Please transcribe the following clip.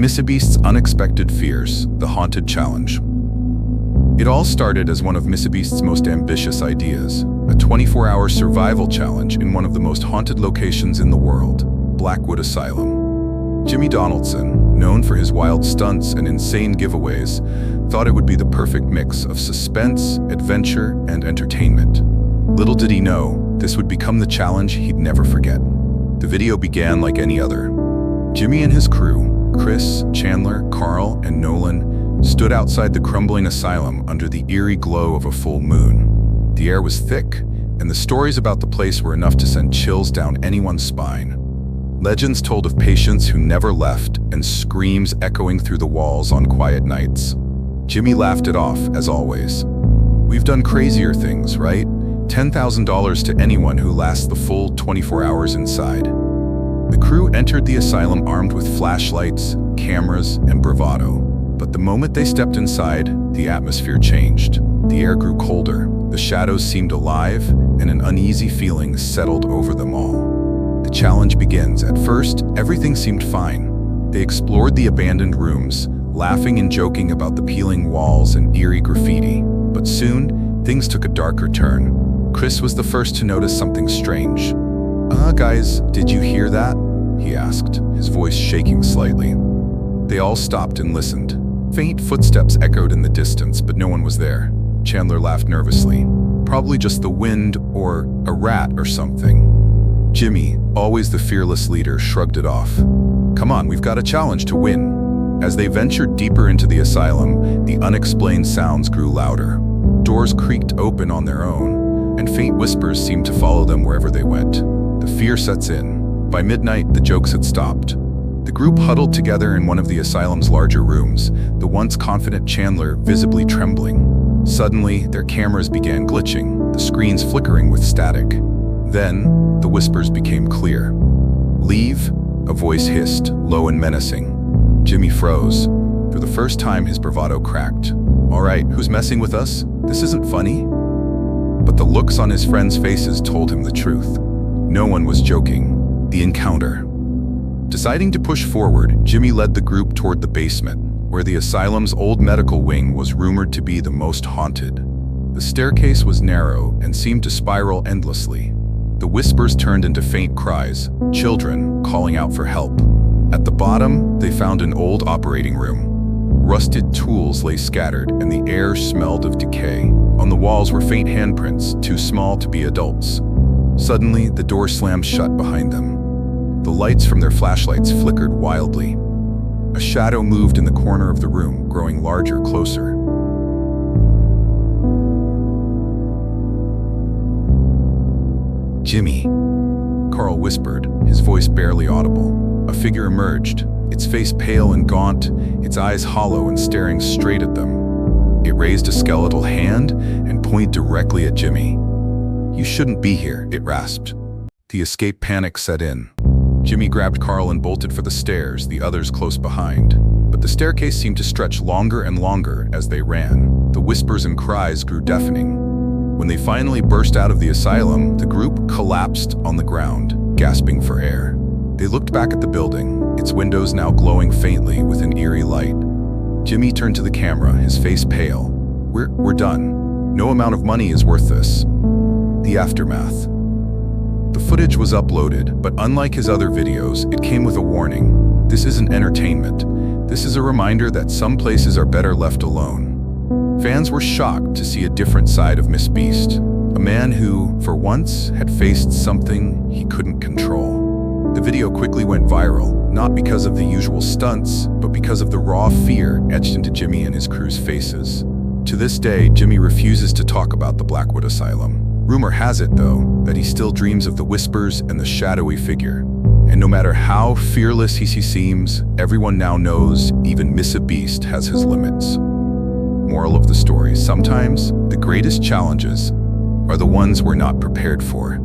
mrbeast's unexpected fears, the haunted challenge. It all started as one of mrbeast's most ambitious ideas, a 24-hour survival challenge in one of the most haunted locations in the world, Blackwood Asylum. Jimmy Donaldson, known for his wild stunts and insane giveaways, thought it would be the perfect mix of suspense, adventure, and entertainment. Little did he know, this would become the challenge he'd never forget. The video began like any other. Jimmy and his crew, Chris, Chandler, Carl, and Nolan, stood outside the crumbling asylum under the eerie glow of a full moon. The air was thick, and the stories about the place were enough to send chills down anyone's spine. Legends told of patients who never left and screams echoing through the walls on quiet nights. Jimmy laughed it off, as always. "We've done crazier things, right? $10,000 to anyone who lasts the full 24 hours inside." The crew entered the asylum armed with flashlights, cameras, and bravado. But the moment they stepped inside, the atmosphere changed. The air grew colder, the shadows seemed alive, and an uneasy feeling settled over them all. The challenge begins. At first, everything seemed fine. They explored the abandoned rooms, laughing and joking about the peeling walls and eerie graffiti. But soon, things took a darker turn. Chris was the first to notice something strange. Guys, did you hear that?" he asked, his voice shaking slightly. They all stopped and listened. Faint footsteps echoed in the distance, but no one was there. Chandler laughed nervously. "Probably just the wind or a rat or something." Jimmy, always the fearless leader, shrugged it off. "Come on, we've got a challenge to win." As they ventured deeper into the asylum, the unexplained sounds grew louder. Doors creaked open on their own, and faint whispers seemed to follow them wherever they went. The fear sets in. By midnight, the jokes had stopped. The group huddled together in one of the asylum's larger rooms, the once confident Chandler visibly trembling. Suddenly, their cameras began glitching, the screens flickering with static. Then, the whispers became clear. "Leave," a voice hissed, low and menacing. Jimmy froze. For the first time, his bravado cracked. "All right, who's messing with us? This isn't funny." But the looks on his friends' faces told him the truth. No one was joking. The encounter. Deciding to push forward, Jimmy led the group toward the basement, where the asylum's old medical wing was rumored to be the most haunted. The staircase was narrow and seemed to spiral endlessly. The whispers turned into faint cries, children calling out for help. At the bottom, they found an old operating room. Rusted tools lay scattered, and the air smelled of decay. On the walls were faint handprints, too small to be adults. Suddenly, the door slammed shut behind them. The lights from their flashlights flickered wildly. A shadow moved in the corner of the room, growing larger, closer. "Jimmy," Carl whispered, his voice barely audible. A figure emerged, its face pale and gaunt, its eyes hollow and staring straight at them. It raised a skeletal hand and pointed directly at Jimmy. "You shouldn't be here," it rasped. The escape panic set in. Jimmy grabbed Carl and bolted for the stairs, the others close behind. But the staircase seemed to stretch longer and longer as they ran. The whispers and cries grew deafening. When they finally burst out of the asylum, the group collapsed on the ground, gasping for air. They looked back at the building, its windows now glowing faintly with an eerie light. Jimmy turned to the camera, his face pale. We're done. No amount of money is worth this." The aftermath. The footage was uploaded, but unlike his other videos, it came with a warning. This isn't entertainment. This is a reminder that some places are better left alone. Fans were shocked to see a different side of mrbeast, a man who, for once, had faced something he couldn't control. The video quickly went viral, not because of the usual stunts, but because of the raw fear etched into Jimmy and his crew's faces. To this day, Jimmy refuses to talk about the Blackwood Asylum. Rumor has it, though, that he still dreams of the whispers and the shadowy figure. And no matter how fearless he seems, everyone now knows even mrbeast has his limits. Moral of the story: sometimes the greatest challenges are the ones we're not prepared for.